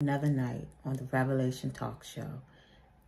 Another night on the Revelation Talk Show.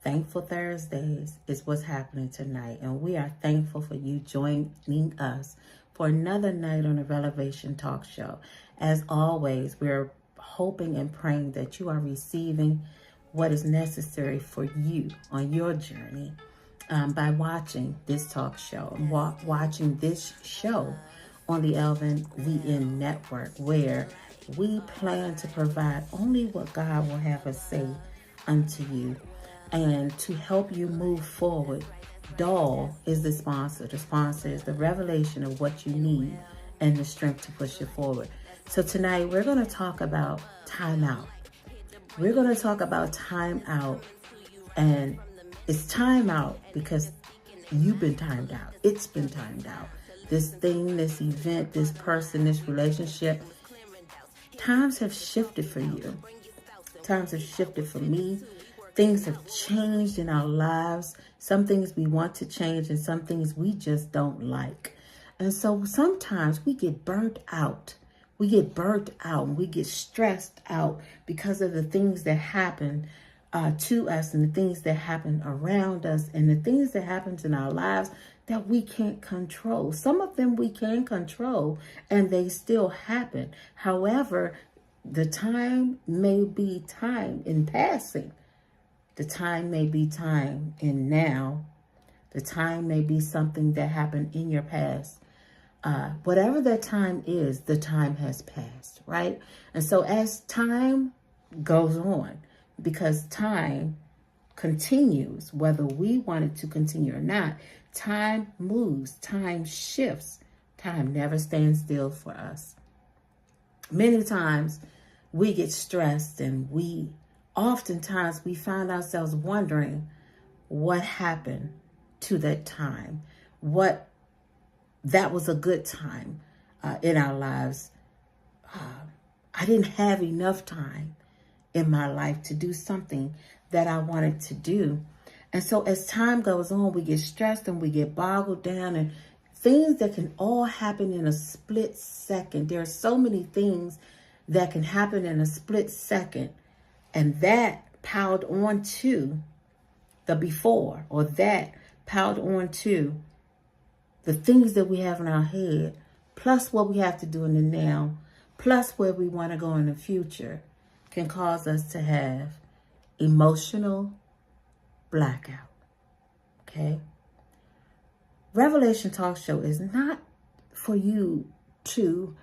Thankful Thursdays is what's happening tonight, and we are thankful for you joining us for another night on the Revelation Talk Show. As always, we're hoping and praying that you are receiving what is necessary for you on your journey by watching this talk show and watching this show on the Elvin VN Network, where we plan to provide only what God will have us say unto you and to help you move forward. Doll is the sponsor. The sponsor is the revelation of what you need and the strength to push it forward. So tonight we're going to talk about time out. We're going to talk about time out, and it's time out because you've been timed out. It's been timed out. This thing, this event, this person, this relationship, times have shifted for you. Times have shifted for me. Things have changed in our lives. Some things we want to change and some things we just don't like. And so sometimes we get burnt out. We get burnt out and we get stressed out because of the things that happen to us and the things that happen around us and the things that happen in our lives that we can't control. Some of them we can control and they still happen. However, the time may be time in passing. The time may be time in now. The time may be something that happened in your past. Whatever that time is, the time has passed, right? And so as time goes on, because time continues, whether we want it to continue or not, time moves, time shifts, time never stands still for us. Many times we get stressed and oftentimes we find ourselves wondering what happened to that time, that was a good time in our lives. I didn't have enough time in my life to do something that I wanted to do. And so as time goes on, we get stressed and we get boggled down, and things that can all happen in a split second. There are so many things that can happen in a split second, and that piled on to the before, or that piled on to the things that we have in our head, plus what we have to do in the now, plus where we want to go in the future, can cause us to have emotional blackout. Okay? Revelation Talk Show is not for you to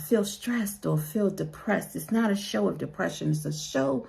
feel stressed or feel depressed. It's not a show of depression. It's a show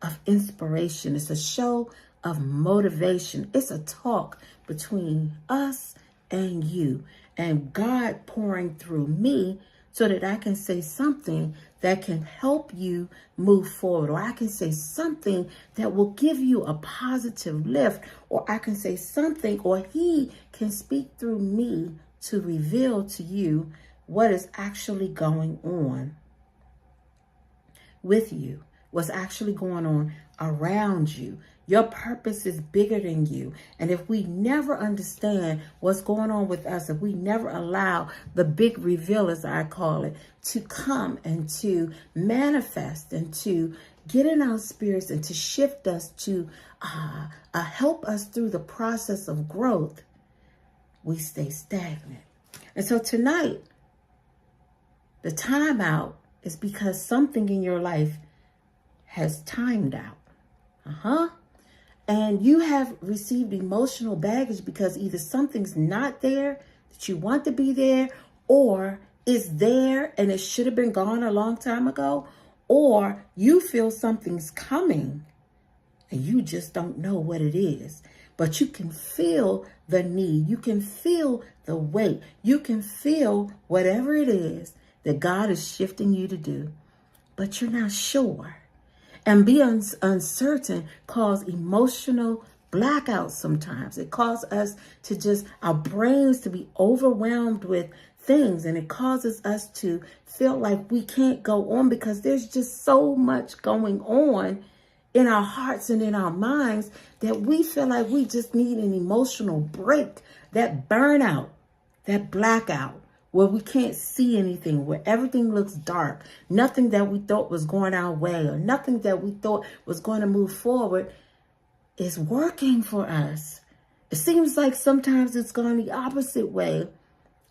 of inspiration. It's a show of motivation. It's a talk between us and you, and God pouring through me so that I can say something that can help you move forward, or I can say something that will give you a positive lift, or I can say something, or he can speak through me to reveal to you what is actually going on with you, what's actually going on around you. Your purpose is bigger than you. And if we never understand what's going on with us, if we never allow the big reveal, as I call it, to come and to manifest and to get in our spirits and to shift us, to help us through the process of growth, we stay stagnant. And so tonight, the time out is because something in your life has timed out. And you have received emotional baggage because either something's not there that you want to be there, or it's there and it should have been gone a long time ago, or you feel something's coming and you just don't know what it is. But you can feel the need. You can feel the weight. You can feel whatever it is that God is shifting you to do, but you're not sure. And being uncertain cause emotional blackouts sometimes. It causes us to our brains to be overwhelmed with things, and it causes us to feel like we can't go on because there's just so much going on in our hearts and in our minds that we feel like we just need an emotional break. That burnout, that blackout where we can't see anything, where everything looks dark, nothing that we thought was going our way or nothing that we thought was going to move forward is working for us. It seems like sometimes it's gone the opposite way,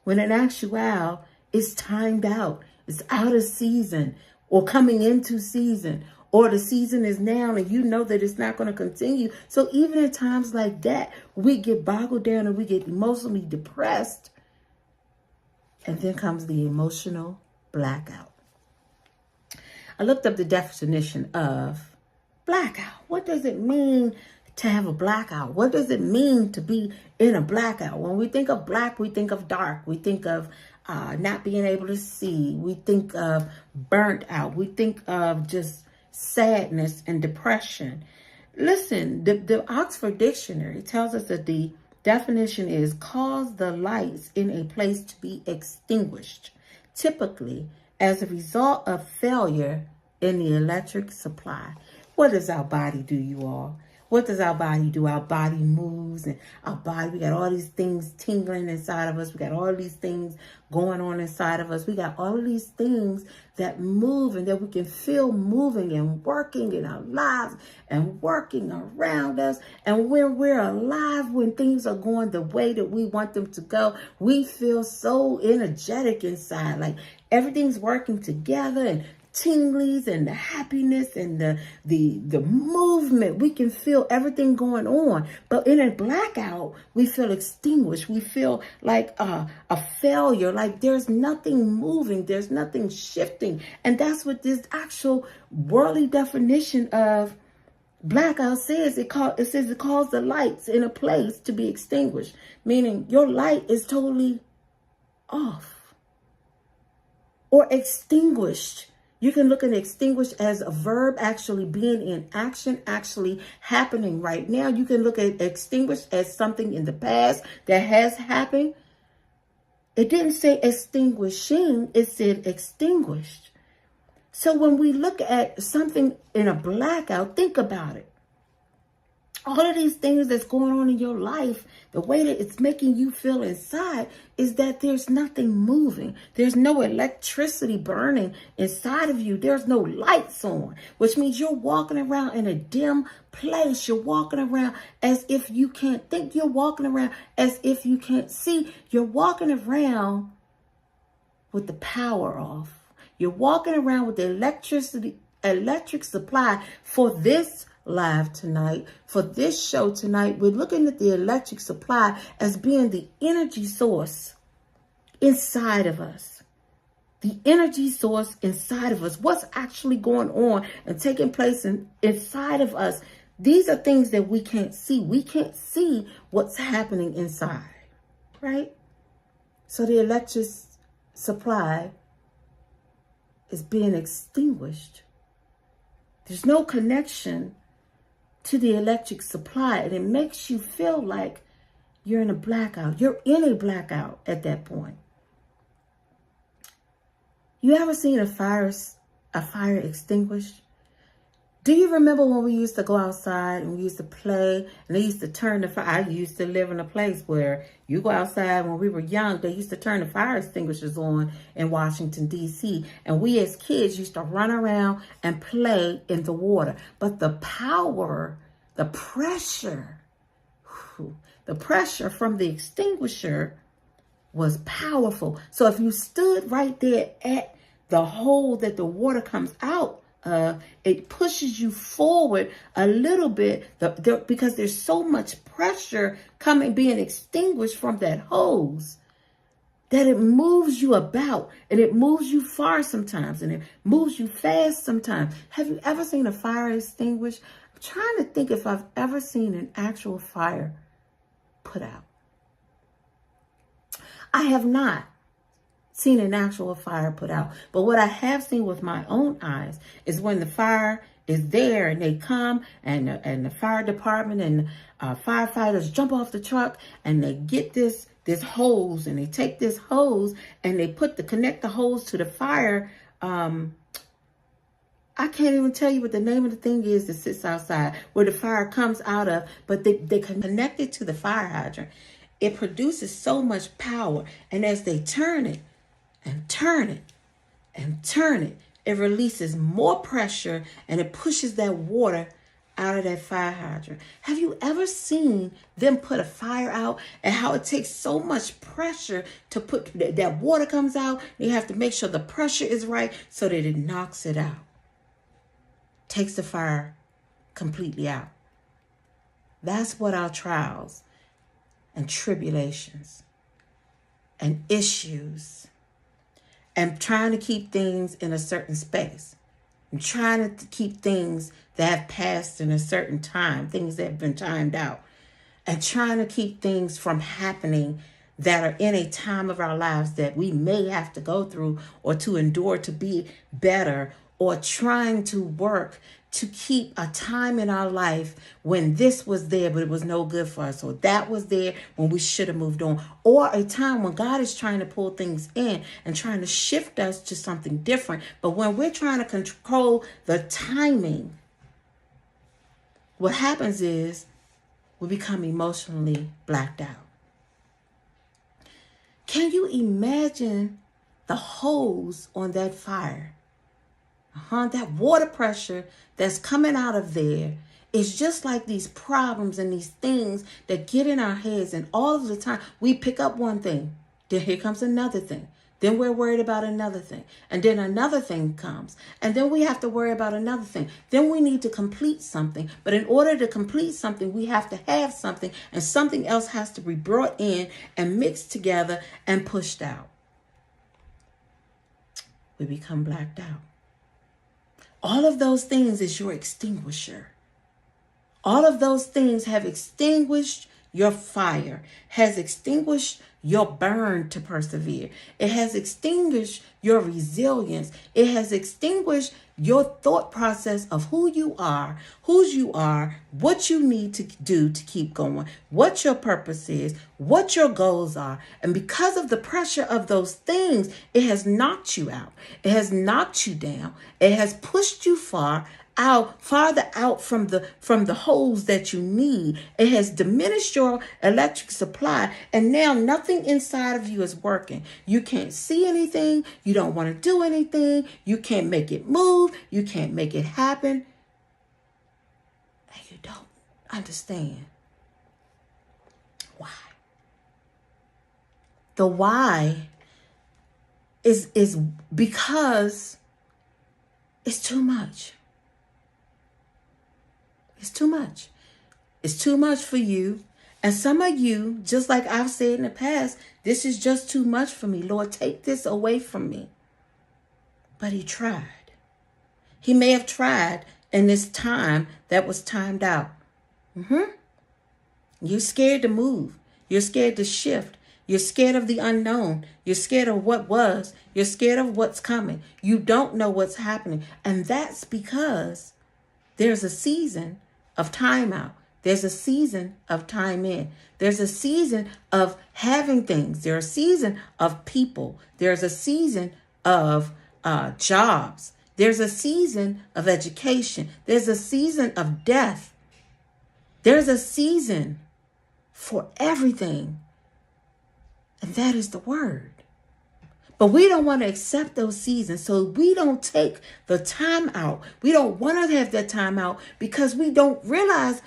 when in actuality, it's timed out. It's out of season or coming into season, or the season is now and you know that it's not going to continue. So even in times like that, we get boggled down and we get emotionally depressed. And then comes the emotional blackout. I looked up the definition of blackout. What does it mean to have a blackout? What does it mean to be in a blackout? When we think of black, we think of dark. We think of not being able to see. We think of burnt out. We think of just sadness and depression. Listen, the Oxford Dictionary tells us that the definition is cause the lights in a place to be extinguished, typically as a result of failure in the electric supply. What does our body do, you all? What does our body do? Our body moves, and our body, we got all these things tingling inside of us. We got all these things going on inside of us. We got all of these things that move and that we can feel moving and working in our lives and working around us. And when we're alive, when things are going the way that we want them to go, we feel so energetic inside, like everything's working together, and tinglies and the happiness and the movement. We can feel everything going on. But in a blackout, we feel extinguished. We feel like a failure, like there's nothing moving, there's nothing shifting. And that's what this actual worldly definition of blackout says. It says it calls the lights in a place to be extinguished, meaning your light is totally off or extinguished. You can look at extinguished as a verb actually being in action, actually happening right now. You can look at extinguished as something in the past that has happened. It didn't say extinguishing, it said extinguished. So when we look at something in a blackout, think about it. All of these things that's going on in your life, the way that it's making you feel inside is that there's nothing moving. There's no electricity burning inside of you. There's no lights on, which means you're walking around in a dim place. You're walking around as if you can't think. You're walking around as if you can't see. You're walking around with the power off. You're walking around with the electric supply for this live tonight. For this show tonight, we're looking at the electric supply as being the energy source inside of us. The energy source inside of us. What's actually going on and taking place inside of us. These are things that we can't see. We can't see what's happening inside, right? So the electric supply is being extinguished. There's no connection to the electric supply, and it makes you feel like you're in a blackout. You're in a blackout at that point. You ever seen a fire extinguished? Do you remember when we used to go outside and we used to play and they used to turn the fire? I used to live in a place where you go outside when we were young, they used to turn the fire extinguishers on in Washington, D.C. And we as kids used to run around and play in the water. But the power, the pressure from the extinguisher was powerful. So if you stood right there at the hole that the water comes out, it pushes you forward a little bit because there's so much pressure being extinguished from that hose that it moves you about, and it moves you far sometimes, and it moves you fast sometimes. Have you ever seen a fire extinguished? I'm trying to think if I've ever seen an actual fire put out. I have not seen an actual fire put out. But what I have seen with my own eyes is when the fire is there and they come and the fire department and firefighters jump off the truck and they get this hose, and they take this hose and they connect the hose to the fire. I can't even tell you what the name of the thing is that sits outside where the fire comes out of, but they connect it to the fire hydrant. it produces so much power. And as they turn it and turn it and turn it, it releases more pressure and it pushes that water out of that fire hydrant. Have you ever seen them put a fire out and how it takes so much pressure to put that water comes out? You have to make sure the pressure is right so that it knocks it out. Takes the fire completely out. That's what our trials and tribulations and issues and trying to keep things in a certain space and trying to keep things that have passed in a certain time, things that have been timed out, and trying to keep things from happening that are in a time of our lives that we may have to go through or to endure to be better, or trying to work to keep a time in our life when this was there, but it was no good for us. Or that was there when we should have moved on. Or a time when God is trying to pull things in and trying to shift us to something different. But when we're trying to control the timing, what happens is we become emotionally blacked out. Can you imagine the hose on that fire? That water pressure that's coming out of there is just like these problems and these things that get in our heads. And all of the time we pick up one thing, then here comes another thing. Then we're worried about another thing. And then another thing comes. And then we have to worry about another thing. Then we need to complete something. But in order to complete something, we have to have something. And something else has to be brought in and mixed together and pushed out. We become blacked out. All of those things is your extinguisher. All of those things have extinguished your fire, has extinguished your burn to persevere. It has extinguished your resilience. It has extinguished your thought process of who you are, whose you are, what you need to do to keep going, what your purpose is, what your goals are. And because of the pressure of those things, it has knocked you out. It has knocked you down. It has pushed you farther out from the holes that you need. It has diminished your electric supply, and now nothing inside of you is working. You can't see anything. You don't want to do anything. You can't make it move. You can't make it happen. And you don't understand why. The why is because it's too much. It's too much. It's too much for you. And some of you, just like I've said in the past, this is just too much for me. Lord, take this away from me. But he tried. He may have tried in this time that was timed out. You're scared to move. You're scared to shift. You're scared of the unknown. You're scared of what was. You're scared of what's coming. You don't know what's happening. And that's because there's a season of time out. There's a season of time in. There's a season of having things. There's a season of people. There's a season of jobs. There's a season of education. There's a season of death. There's a season for everything. And that is the word. But we don't want to accept those seasons, so we don't take the time out. We don't want to have that time out because we don't realize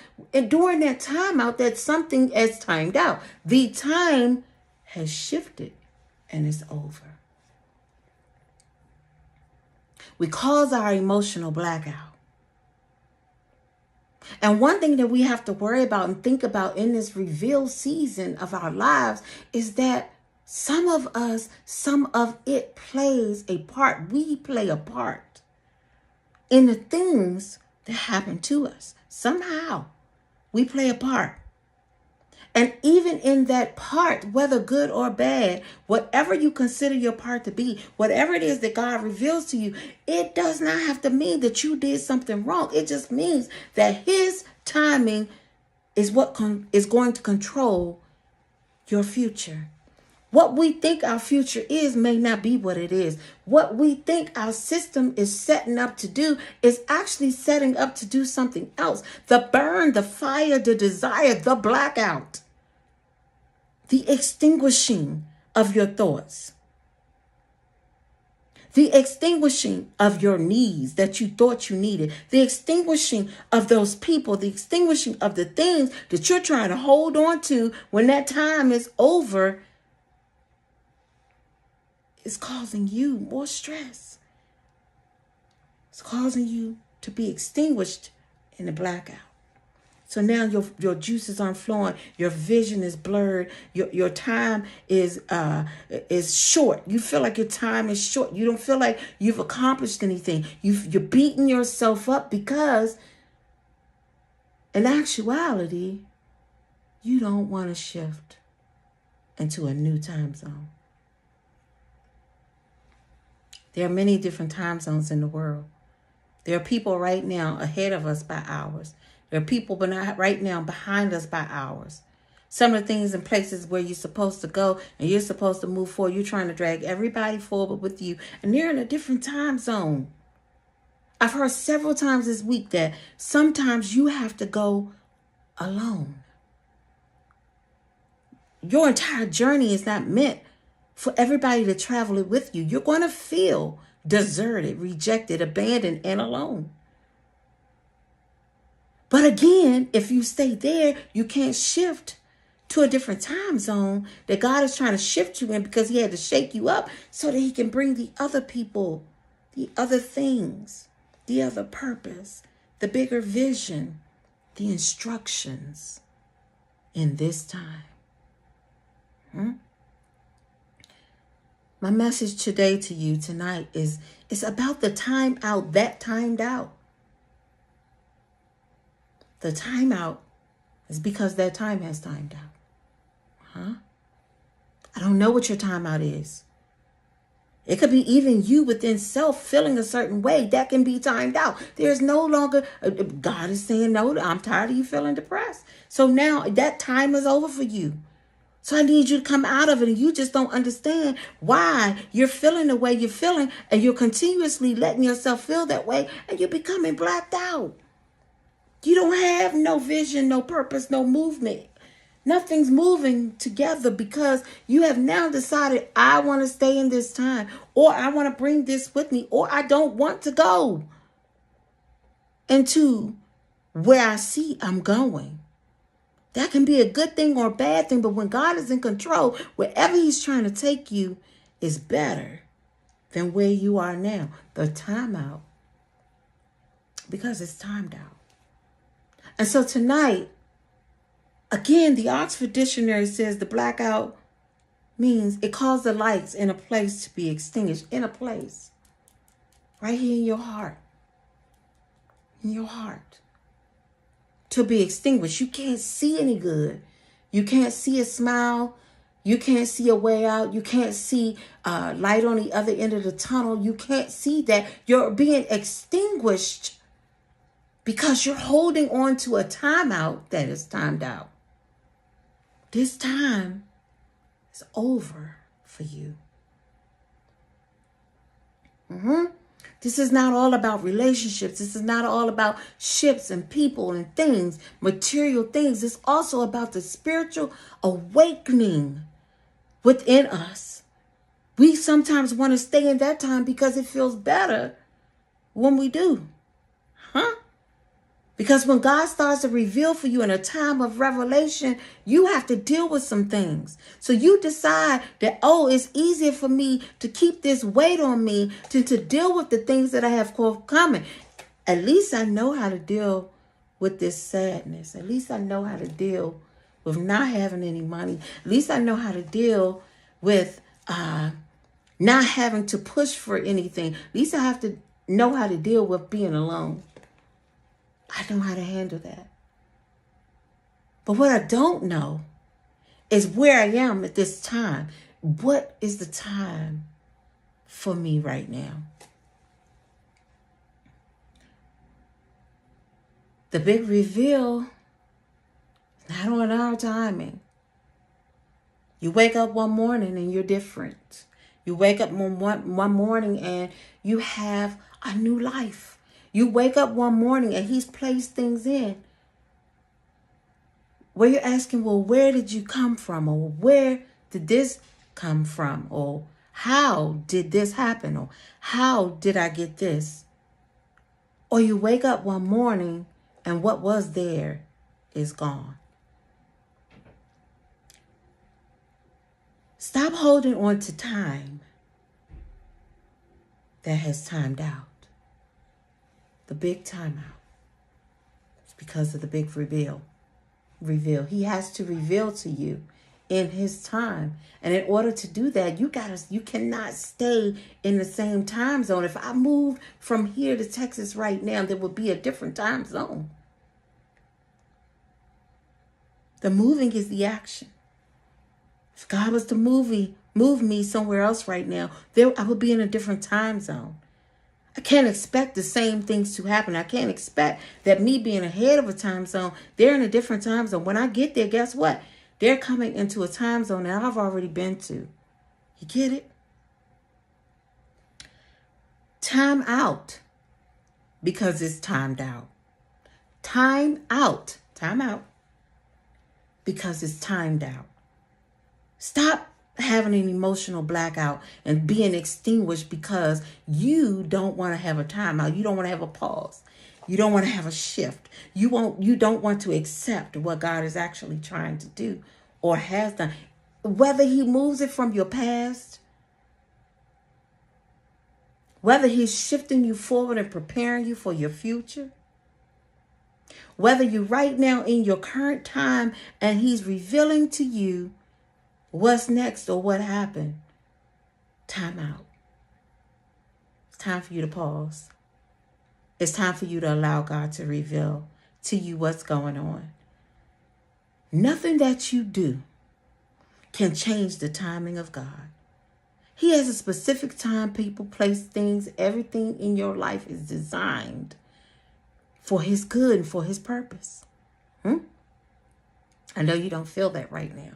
during that time out that something is timed out. The time has shifted and it's over. We cause our emotional blackout. And one thing that we have to worry about and think about in this revealed season of our lives is that some of us, some of it plays a part. We play a part in the things that happen to us. Somehow we play a part. And even in that part, whether good or bad, whatever you consider your part to be, whatever it is that God reveals to you, it does not have to mean that you did something wrong. It just means that his timing is what is going to control your future. What we think our future is may not be what it is. What we think our system is setting up to do is actually setting up to do something else. The burn, the fire, the desire, the blackout. the extinguishing of your thoughts, the extinguishing of your needs that you thought you needed, the extinguishing of those people, the extinguishing of the things that you're trying to hold on to when that time is over, is causing you more stress. It's causing you to be extinguished in the blackout. So now your juices aren't flowing. Your vision is blurred. Your time is short. You feel like your time is short. You don't feel like you've accomplished anything. You're beating yourself up because in actuality, you don't want to shift into a new time zone. There are many different time zones in the world. There are people right now ahead of us by hours. There are people right now behind us by hours. Some of the things and places where you're supposed to go and you're supposed to move forward, you're trying to drag everybody forward with you, and they're in a different time zone. I've heard several times this week that sometimes you have to go alone. Your entire journey is not meant for everybody to travel it with you. You're going to feel deserted, rejected, abandoned, and alone. But again, if you stay there, you can't shift to a different time zone that God is trying to shift you in, because he had to shake you up so that he can bring the other people, the other things, the other purpose, the bigger vision, the instructions in this time. My message today to you tonight is about the time out that timed out. The time out is because that time has timed out. I don't know what your time out is. It could be even you within self feeling a certain way. That can be timed out. There's no longer, God is saying, no, I'm tired of you feeling depressed. So now that time is over for you. So I need you to come out of it, and you just don't understand why you're feeling the way you're feeling, and you're continuously letting yourself feel that way, and you're becoming blacked out. You don't have no vision, no purpose, no movement. Nothing's moving together because you have now decided, I want to stay in this time, or I want to bring this with me, or I don't want to go into where I see I'm going. That can be a good thing or a bad thing, but when God is in control, wherever he's trying to take you is better than where you are now. The time out, because it's timed out. And so tonight, again, the Oxford Dictionary says the blackout means it caused the lights in a place to be extinguished. In a place. Right here in your heart. In your heart. To be extinguished. You can't see any good. You can't see a smile. You can't see a way out. You can't see light on the other end of the tunnel. You can't see that. You're being extinguished because you're holding on to a timeout that is timed out. This time is over for you. This is not all about relationships. This is not all about ships and people and things, material things. It's also about the spiritual awakening within us. We sometimes want to stay in that time because it feels better when we do. Because when God starts to reveal for you in a time of revelation, you have to deal with some things. So you decide that, it's easier for me to keep this weight on me to deal with the things that I have coming. At least I know how to deal with this sadness. At least I know how to deal with not having any money. At least I know how to deal with not having to push for anything. At least I have to know how to deal with being alone. I know how to handle that. But what I don't know is where I am at this time. What is the time for me right now? The big reveal is not on our timing. You wake up one morning and you're different. You wake up one morning and you have a new life. You wake up one morning and he's placed things in Where you're asking, well, where did you come from? Or where did this come from? Or how did this happen? Or how did I get this? Or you wake up one morning and what was there is gone. Stop holding on to time that has timed out. The big time out. It's because of the big reveal. He has to reveal to you in his time. And in order to do that, you cannot stay in the same time zone. If I moved from here to Texas right now, there would be a different time zone. The moving is the action. If God was to move me somewhere else right now, I would be in a different time zone. I can't expect the same things to happen. I can't expect that me being ahead of a time zone, they're in a different time zone. When I get there, guess what? They're coming into a time zone that I've already been to. You get it? Time out because it's timed out. Time out because it's timed out. Stop having an emotional blackout and being extinguished because you don't want to have a timeout. You don't want to have a pause. You don't want to have a shift. You don't want to accept what God is actually trying to do or has done. Whether he moves it from your past, whether he's shifting you forward and preparing you for your future, whether you're right now in your current time and he's revealing to you what's next or what happened, time out. It's time for you to pause. It's time for you to allow God to reveal to you what's going on. Nothing that you do can change the timing of God. He has a specific time, people, place, things, everything in your life is designed for his good and for his purpose. I know you don't feel that right now.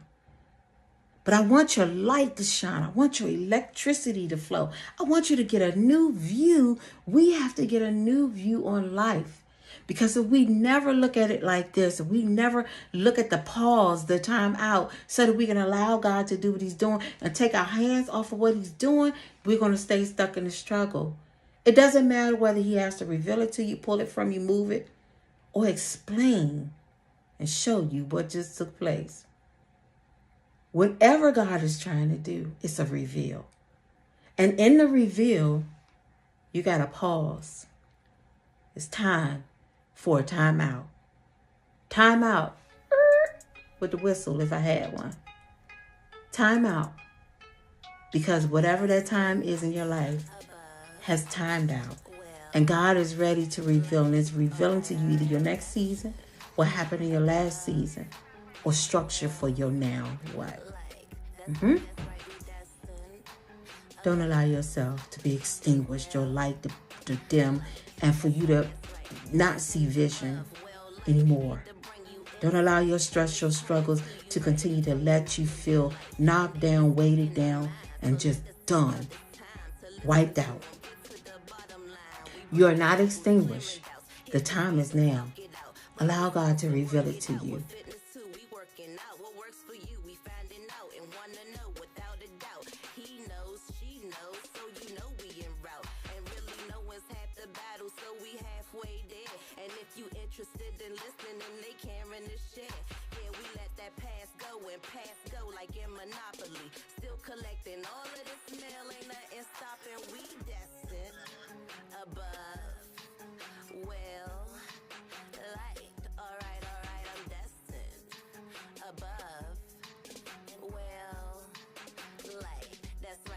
But I want your light to shine. I want your electricity to flow. I want you to get a new view. We have to get a new view on life. Because if we never look at it like this, if we never look at the pause, the time out, so that we can allow God to do what he's doing and take our hands off of what he's doing, we're going to stay stuck in the struggle. It doesn't matter whether he has to reveal it to you, pull it from you, move it, or explain and show you what just took place. Whatever God is trying to do, it's a reveal. And in the reveal, you got to pause. It's time for a time out. Time out. With the whistle if I had one. Time out. Because whatever that time is in your life has timed out. And God is ready to reveal. And it's revealing to you either your next season, what happened in your last season, or structure for your now. What? Don't allow yourself to be extinguished, your light to dim, and for you to not see vision anymore. Don't allow your stress, your struggles to continue to let you feel knocked down, weighted down, and just done, wiped out. You are not extinguished. The time is now. Allow God to reveal it to you. And if you interested in listening and they caring to share, yeah, we let that pass go and pass go like in Monopoly. Still collecting all of this mail, ain't nothing stopping. We destined above. Well,